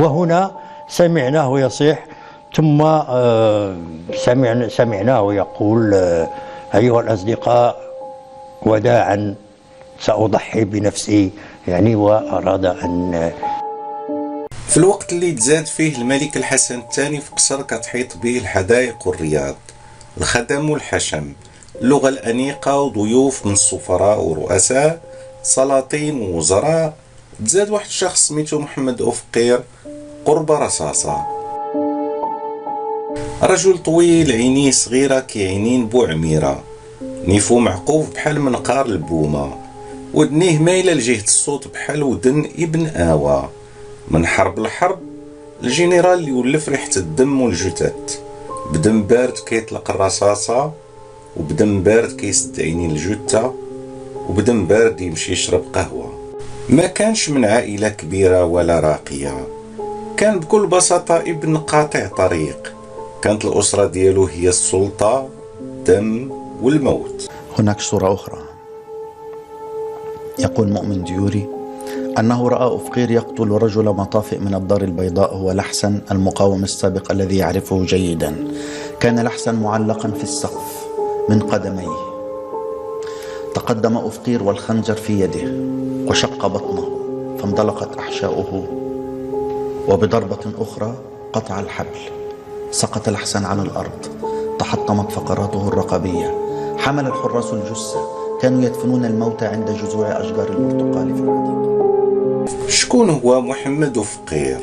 وهنا سمعناه يصيح، ثم سمعناه يقول: أيها الأصدقاء، وداعا، سأضحي بنفسي، يعني وأراد أن. في الوقت اللي تزاد فيه الملك الحسن الثاني في قصر كتحيط به الحدائق والرياض، الخدم والحشم، اللغة الأنيقة وضيوف من السفراء ورؤساء، سلاطين ووزراء، تزاد واحد الشخص سميتو محمد أفقير قرب رصاصة. رجل طويل، عينيه صغيرة كعينين بوعميرة، نيفو معقوف بحال منقار البومة، ودنيه مايلة لجهة الصوت بحال ودن ابن آوى. من حرب لحرب الجنرال اللي يولف ريحة الدم والجثث، بدم بارد كيطلق الرصاصة، وبدم بارد كيسد عينين الجثة، وبدم بارد يمشي يشرب قهوة. ما كانش من عائلة كبيرة ولا راقية، كان بكل بساطة ابن قاطع طريق. كانت الأسرة ديالو هي السلطة، الدم والموت. هناك صورة أخرى، يقول مؤمن ديوري أنه رأى أفقير يقتل رجل مطافئ من الدار البيضاء، هو لحسن المقاوم السابق الذي يعرفه جيدا. كان لحسن معلقا في السقف من قدميه. تقدم أفقير والخنجر في يده وشق بطنه فانطلقت أحشاؤه، وبضربة أخرى قطع الحبل. سقط لحسن على الأرض، تحطمت فقراته الرقبية. حمل الحراس الجثة، كانوا يدفنون الموتى عند جذوع أشجار البرتقال في الحديقة. شكون هو محمد أفقير؟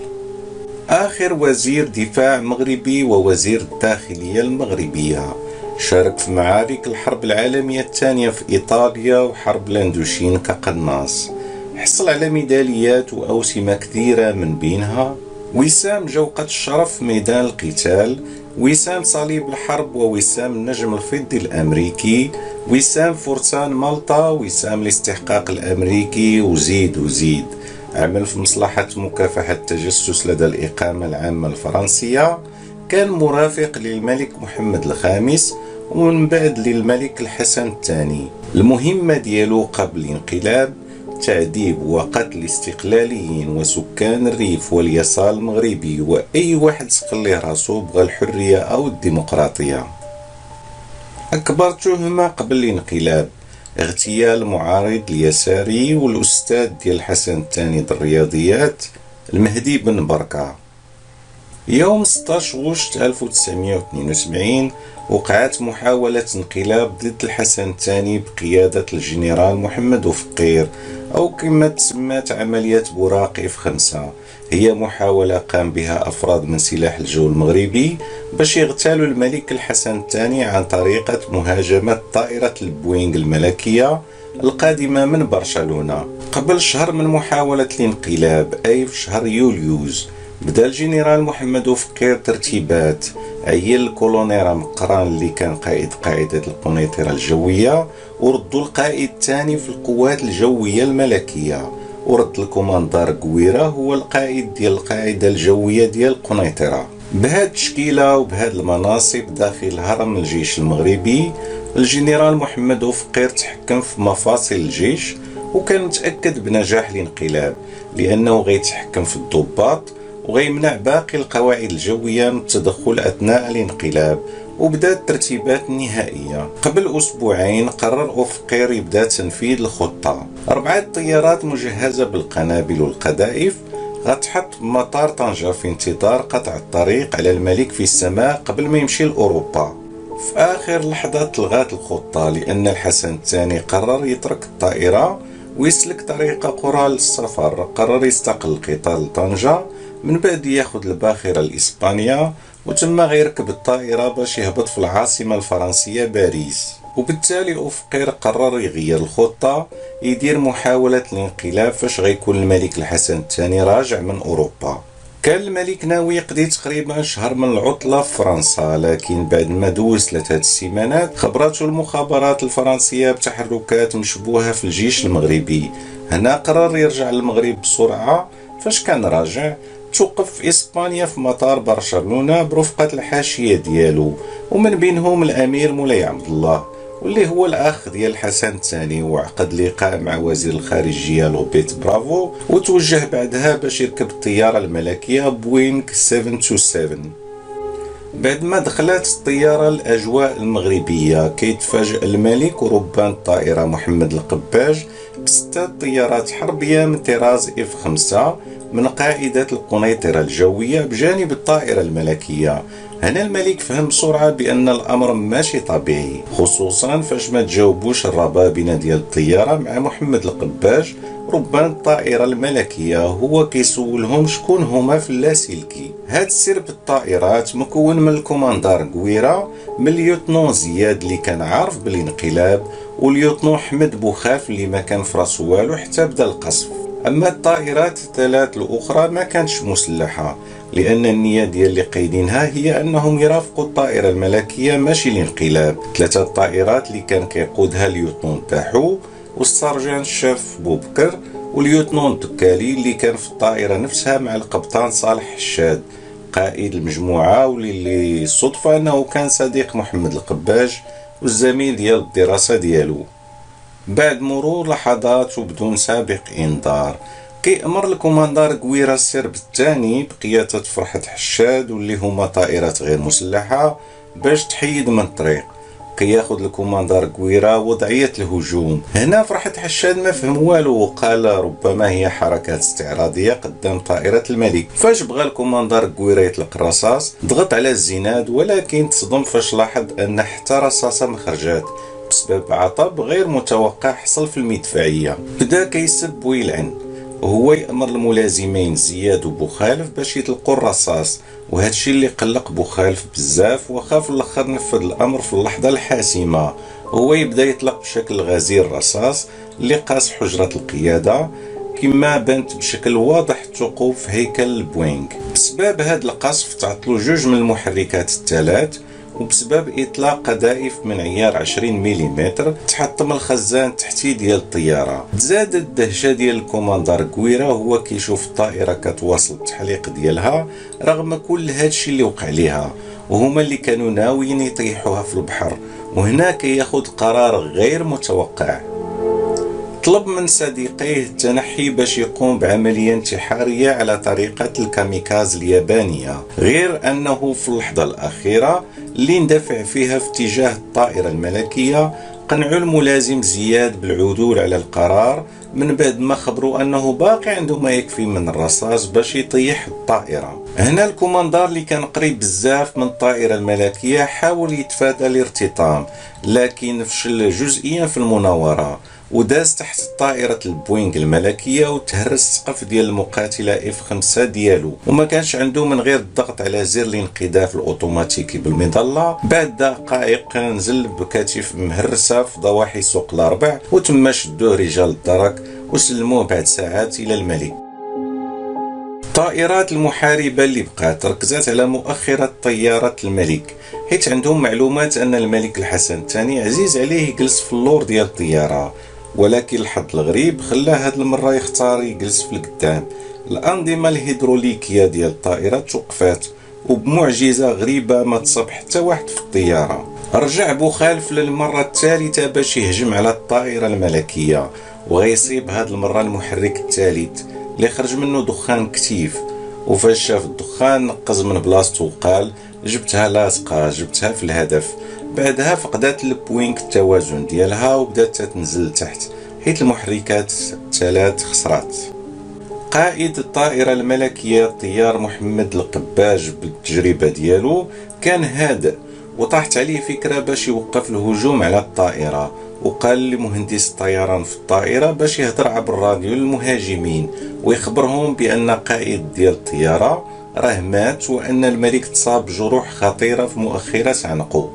آخر وزير دفاع مغربي ووزير الداخلية المغربية. شارك في معارك الحرب العالمية الثانية في إيطاليا وحرب لاندوشين كقناص. حصل على ميداليات وأوسمة كثيرة، من بينها وسام جوقة الشرف في ميدان القتال، وسام صليب الحرب، ووسام النجم الفضي الأمريكي، وسام فرسان مالطا، وسام الاستحقاق الأمريكي، وزيد. عمل في مصلحة مكافحة التجسس لدى الإقامة العامة الفرنسية. كان مرافق للملك محمد الخامس، ومن بعد للملك الحسن الثاني. المهمة ديالو قبل الانقلاب تعذيب وقتل الاستقلاليين وسكان الريف واليسار المغربي، وأي واحد سقليه راسو بغى الحرية أو الديمقراطية. أكبر تهمة قبل الانقلاب اغتيال معارض اليساري والأستاذ ديال الحسن الثاني الرياضيات المهدي بن بركة. يوم 16 غشت 1972 وقعت محاولة انقلاب ضد الحسن الثاني بقيادة الجنرال محمد أفقير، أو كما تسمات عملية براق F5. هي محاولة قام بها أفراد من سلاح الجو المغربي باش يغتالوا الملك الحسن الثاني عن طريقة مهاجمة طائرة البوينغ الملكية القادمة من برشلونة. قبل شهر من محاولة الانقلاب، أي في شهر يوليوز، بدا الجنرال محمد أفقير ترتيبات، عين الكولونيل مقران اللي كان قائد قاعدة القنيطرة الجوية، وردوا القائد الثاني في القوات الجوية الملكية، ورد الكوماندار قويرة هو القائد ديال القاعدة الجوية ديال القنيطرة. بهاد التشكيلة وبهاد المناصب داخل هرم الجيش المغربي، الجنرال محمد أفقير تحكم في مفاصل الجيش، وكان متأكد بنجاح الانقلاب لأنه غيتحكم في الضباط وغيمنع باقي القواعد الجوية من التدخل أثناء الانقلاب. وبدات الترتيبات النهائية. قبل أسبوعين قرر أفقير يبدأ تنفيذ الخطة. 4 طيارات مجهزة بالقنابل والقذائف غتحط بمطار طنجة في انتظار قطع الطريق على الملك في السماء قبل ما يمشي لأوروبا. في آخر لحظة تلغات الخطة لأن الحسن الثاني قرر يترك الطائرة ويسلك طريقة أخرى للسفر. قرر يستقل القطار لطنجة، من بعد ياخد الباخرة لإسبانيا، وتما غيركب الطائرة باش يهبط في العاصمة الفرنسية باريس. وبالتالي أفقير قرر يغير الخطة، يدير محاولة الانقلاب فاش غيكون الملك الحسن الثاني راجع من أوروبا. كان الملك ناوي يقضي تقريبا شهر من العطلة في فرنسا، لكن بعد ما دوز 3 سيمانات خبرته المخابرات الفرنسية بتحركات مشبوهة في الجيش المغربي. هنا قرر يرجع للمغرب بسرعة. فاش كان راجع توقف في إسبانيا في مطار برشلونة برفقة الحاشية ديالو، ومن بينهم الأمير مولاي عبد الله واللي هو الاخ ديال الحسن الثاني، وعقد لقاء مع وزير الخارجيه لوبيت برافو، وتوجه بعدها باش يركب الطياره الملكيه بوينغ 727. بعد ما دخلت الطياره الاجواء المغربيه، كيتفاجئ الملك وربان الطائره محمد القباج بستة طيارات حربيه من طراز F5 من قاعدة القنيطرة الجوية بجانب الطائرة الملكية. هنا الملك فهم بسرعة بأن الأمر ماشي طبيعي، خصوصا فاش ما تجاوبوش الربابنة ديال الطيارة مع محمد القباج ربان الطائرة الملكية، هو كيسولهم شكون هما في اللاسلكي. هاد السرب الطائرات مكون من الكوماندار قويرة، من اليوتنون زياد اللي كان عارف بالانقلاب، واليوتنون حمد بوخاف اللي ما كان فراسو والو حتى بدا القصف. اما الطائرات الثلاث الاخرى ما كانتش مسلحه، لان النيه ديال اللي قايدينها هي انهم يرافقوا الطائره الملكيه ماشي الانقلاب. ثلاثه الطائرات اللي كان كيقودها اليوتنون تاعو والسرجان الشاف بوبكر واليوتنون الدكالي اللي كان في الطائره نفسها مع القبطان صالح حشاد قائد المجموعه، واللي الصدفه انه كان صديق محمد القباج والزميل ديال الدراسه ديالو. بعد مرور لحظات وبدون سابق انذار كيأمر الكوماندار قويرة السرب الثاني بقيادة فرحة حشاد واللي هما طائرات غير مسلحة باش تحيد من الطريق. كياخد الكوماندار قويرة وضعية الهجوم. هنا فرحة حشاد ما فهم والو وقال ربما هي حركات استعراضية قدام طائرة الملك. فاش بغى الكوماندار قويرة يطلق الرصاص ضغط على الزناد، ولكن تصدم فاش لاحظ ان حتى رصاصة ما خرجات بسبب عطب غير متوقع حصل في المدفعية. بدا كيسب ويلعن وهو يأمر الملازمين زياد وبوخالف باش يطلقوا الرصاص، وهادشي اللي قلق بوخالف بزاف وخاف الاخر نفذ الامر في اللحظة الحاسمة. هو يبدا يطلق بشكل غزير الرصاص اللي قاس حجرة القيادة كما بانت بشكل واضح الثقوب في هيكل البوينغ. بسبب هاد القصف تعطلوا جوج من المحركات الثلاث، وبسبب اطلاق قذائف من عيار 20 ملم تحطم الخزان التحتي ديال الطياره. تزادت الدهشه ديال الكوماندار قويره وهو كيشوف الطائره كتواصل التحليق ديالها رغم كل هادشي اللي وقع ليها، وهما اللي كانوا ناويين يطيحوها في البحر. وهنا كياخد قرار غير متوقع، طلب من صديقيه التنحي باش يقوم بعملية انتحارية على طريقة الكاميكاز اليابانية، غير أنه في اللحظة الأخيرة اللي اندفع فيها في اتجاه الطائرة الملكية قنعوا الملازم زياد بالعدول على القرار من بعد ما خبروا أنه باقي عنده ما يكفي من الرصاص باش يطيح الطائرة. هنا الكوماندار اللي كان قريب بزاف من الطائرة الملكية حاول يتفادى الارتطام، لكن فشل جزئيا في المناورة وداز تحت طائرة البوينغ الملكية وتهرس السقف ديال المقاتلة F5 ديالو، وما كانش عنده من غير الضغط على زر الانقذاف الاوتوماتيكي بالمظلة. بعد دقائق نزل بكتف مهرسة في ضواحي سوق الاربع، وتم شدوه رجال الدرك وسلموه بعد ساعات الى الملك. الطائرات المحاربة اللي بقات ركزت على مؤخرة طيارة الملك، حيث عندهم معلومات ان الملك الحسن الثاني عزيز عليه يجلس في اللور ديال الطيارة، ولكن الحظ الغريب خلاه هاد المرة يختار يجلس في القدام. الأنظمة الهيدروليكية ديال الطائرة توقفات، وبمعجزة غريبة ما تصاب حتى واحد في الطيارة. رجع بوخالف للمرة الثالثة باش يهجم على الطائرة الملكية، وغيصيب هاد المرة المحرك الثالث اللي خرج منه دخان كثيف، وفاش شاف الدخان نقز من بلاصتو وقال جبتها لاصقة، جبتها في الهدف. بعدها فقدت البوينغ التوازن ديالها وبدات تنزل تحت حيث المحركات الثلاث خسرات. قائد الطائرة الملكية الطيار محمد القباج بالتجربة ديالو كان هادئ، وطاحت عليه فكرة باش يوقف الهجوم على الطائرة، وقال لمهندس الطيران في الطائرة باش يهضر عبر الراديو للمهاجمين ويخبرهم بأن قائد ديال الطيارة راه مات وأن الملك تصاب بجروح خطيرة في مؤخرة عنقه.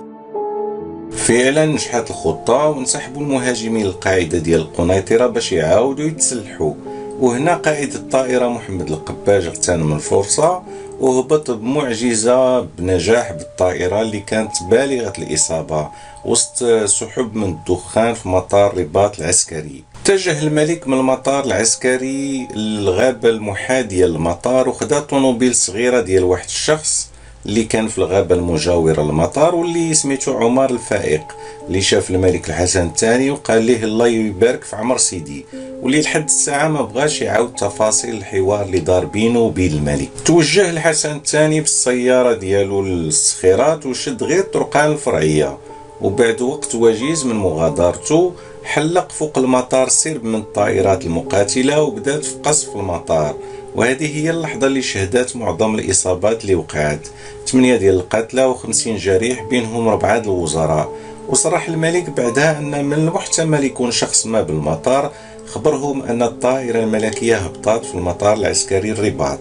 فعلا نجحت الخطة وانسحبوا المهاجمين للقاعدة ديال القنيطرة باش يعاودوا يتسلحوا، وهنا قائد الطائرة محمد القباج اغتنم الفرصة وهبط بمعجزة بنجاح بالطائرة اللي كانت بالغة الإصابة وسط سحب من الدخان في مطار رباط العسكري. اتجه الملك من المطار العسكري للغابة المحاذية للمطار وخدا طونوبيل صغيرة ديال واحد الشخص اللي كان في الغابة المجاورة للمطار، واللي سميتو عمر الفائق، اللي شاف الملك الحسن الثاني وقال ليه الله يبارك في عمر سيدي، واللي لحد الساعة ما بغاش يعاود تفاصيل الحوار اللي دار بينه وبين الملك. توجه الحسن الثاني بالسيارة ديالو للسخيرات وشد غير الطرقان الفرعية، وبعد وقت وجيز من مغادرته حلق فوق المطار سرب من الطائرات المقاتلة وبدات في قصف المطار. وهذه هي اللحظة اللي شهدت معظم الإصابات اللي وقعت، 8 ديال القتلى و50 جريح بينهم 4 الوزراء. وصرح الملك بعدها أن من المحتمل يكون شخص ما بالمطار خبرهم أن الطائرة الملكية هبطت في المطار العسكري الرباط.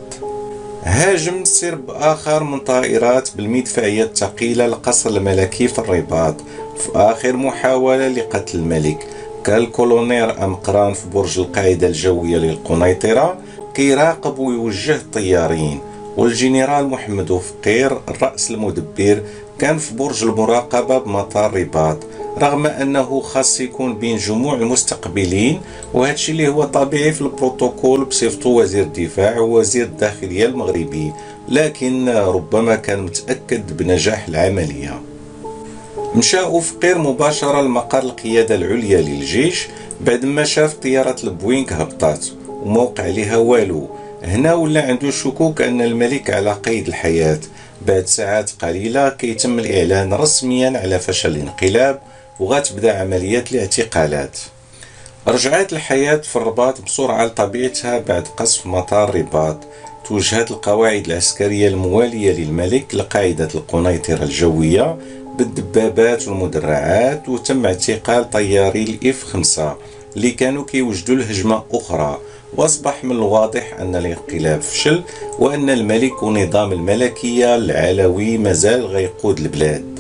هاجم سرب آخر من طائرات بالمدفعية الثقيلة القصر الملكي في الرباط في آخر محاولة لقتل الملك. كان الكولونير أمقران في برج القاعدة الجوية للقنيطرة كيراقب ويوجه الطيارين، والجنرال محمد فقير الرأس المدبر كان في برج المراقبة بمطار رباط، رغم أنه خاص يكون بين جموع المستقبلين، وهذا الشيء اللي هو طبيعي في البروتوكول بصفته وزير الدفاع ووزير الداخلية المغربي، لكن ربما كان متأكد بنجاح العملية. مشى فقير مباشرة لمقر القيادة العليا للجيش بعد ما شاف طيارة البوينغ هبطات وما وقع عليها والو. هنا ولا عنده شكوك أن الملك على قيد الحياة. بعد ساعات قليلة كيتم الإعلان رسميا على فشل الانقلاب وغتبدا عمليات الاعتقالات. رجعت الحياة في الرباط بسرعة لطبيعتها بعد قصف مطار رباط. توجهت القواعد العسكرية الموالية للملك لقاعدة القنيطرة الجوية بالدبابات والمدرعات، وتم اعتقال طياري الإف 5 اللي كانوا كيوجدوا الهجمة أخرى. واصبح من الواضح أن الانقلاب فشل وأن الملك ونظام الملكية العلوي مازال غيقود البلاد.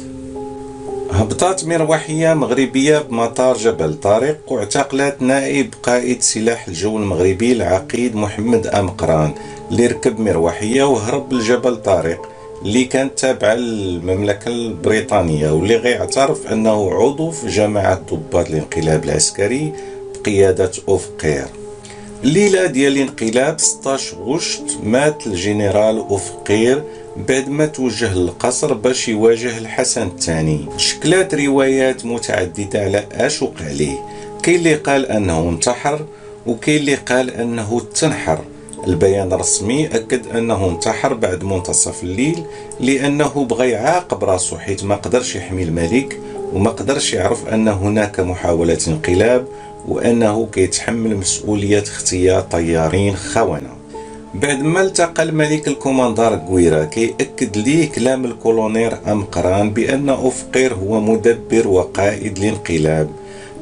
هبطت مروحية مغربية بمطار جبل طارق واعتقلت نائب قائد سلاح الجو المغربي العقيد محمد أمقران اللي ركب مروحية وهرب لجبل طارق اللي كانت تابعة للمملكة البريطانية، واللي غيعترف أنه عضو في جماعة ضباط الانقلاب العسكري بقيادة أوفقير. الليلة ديال الانقلاب 16 غشت مات الجنرال أوفقير بعد ما توجه للقصر باش يواجه الحسن الثاني. شكلات روايات متعددة على اش وقع عليه، كاين اللي قال انه انتحر وكاين اللي قال انه تنحر. البيان الرسمي اكد انه انتحر بعد منتصف الليل لانه بغى يعاقب راسو حيت ما قدرش يحمي الملك وما قدرش يعرف ان هناك محاولة انقلاب وانه كيتحمل مسؤولية اختيار طيارين خونة. بعد ما التقى الملك الكوماندار قويرة كيأكد ليه كلام الكولونير أمقران بأن أوفقير هو مدبر وقائد الانقلاب.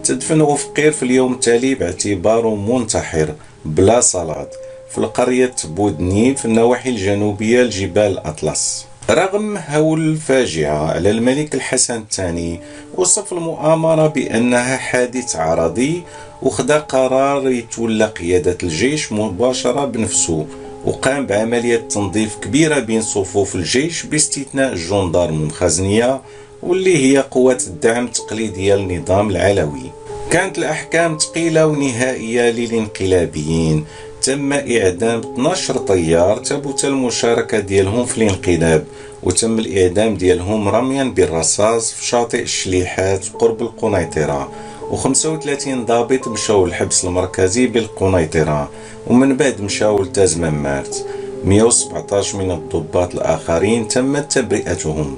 تدفن أوفقير في اليوم التالي باعتباره منتحر بلا صلاة في القرية بودني في النواحي الجنوبية لجبال الأطلس. رغم هول الفاجعة على الملك الحسن الثاني وصف المؤامرة بأنها حادث عرضي وخذ قرار يتولى قيادة الجيش مباشرة بنفسه، وقام بعملية تنظيف كبيرة بين صفوف الجيش باستثناء الجندارم والمخازنية واللي هي قوات الدعم التقليدية للنظام العلوي. كانت الأحكام ثقيلة ونهائية للانقلابيين. تم إعدام 12 طيار ثبت المشاركة ديالهم في الانقلاب، وتم الإعدام ديالهم رميا بالرصاص في شاطئ الشليحات قرب القنيطرة، و35 ضابط مشاو للحبس المركزي بالقنيطرة ومن بعد مشاو لتازمامارت. 117 من الضباط الآخرين تمت تبرئتهم.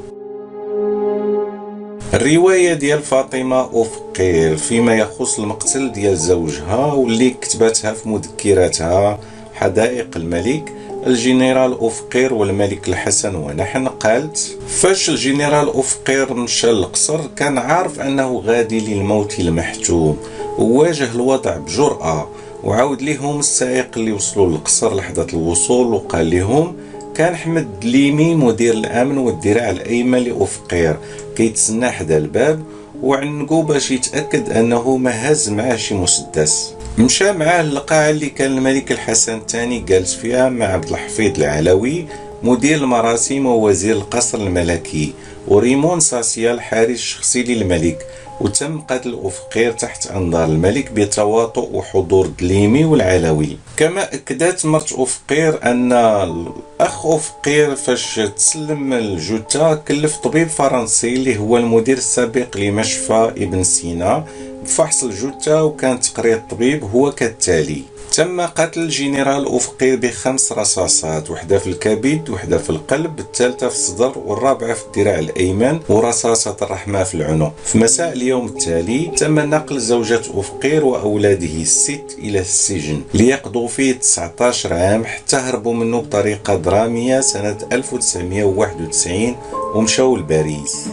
الرواية ديال فاطمة أوفقير فيما يخص المقتل ديال زوجها واللي كتبتها في مذكراتها حدائق الملك الجنرال أوفقير والملك الحسن ونحن، قالت: فاش الجنرال أوفقير مشى للقصر كان عارف أنه غادي للموت المحتوم وواجه الوضع بجرأة، وعاود لهم السائق اللي وصلوا للقصر لحظة الوصول وقال لهم كان حمد دليمي مدير الأمن والذراع الأيمن لأوفقير كيتسنى حدا الباب وعنقو باش يتأكد أنه ما هز معاه شي مسدس. مشى معاه للقاعة اللي كان الملك الحسن الثاني جالس فيها مع عبد الحفيظ العلوي مدير المراسم ووزير القصر الملكي، وريمون ساسيا الحارس الشخصي للملك. وتم قتل أفقير تحت أنظار الملك بتواطؤ وحضور دليمي والعلوي. كما أكدت مرت أفقير أن الأخ أفقير فاش تسلم الجثة كلف طبيب فرنسي اللي هو المدير السابق لمشفى ابن سينا بفحص الجثة، وكان تقرير الطبيب هو كالتالي: تم قتل الجنرال أفقير ب5 رصاصات، وحدة في الكبد، وحدة في القلب، الثالثة في الصدر، والرابعة في الذراع الأيمن، ورصاصة الرحمة في العنق. في مساء اليوم التالي تم نقل زوجة أفقير وأولاده ال6 إلى السجن ليقضوا فيه 19 عام حتى هربوا منه بطريقة درامية سنة 1991 ومشاو لباريس.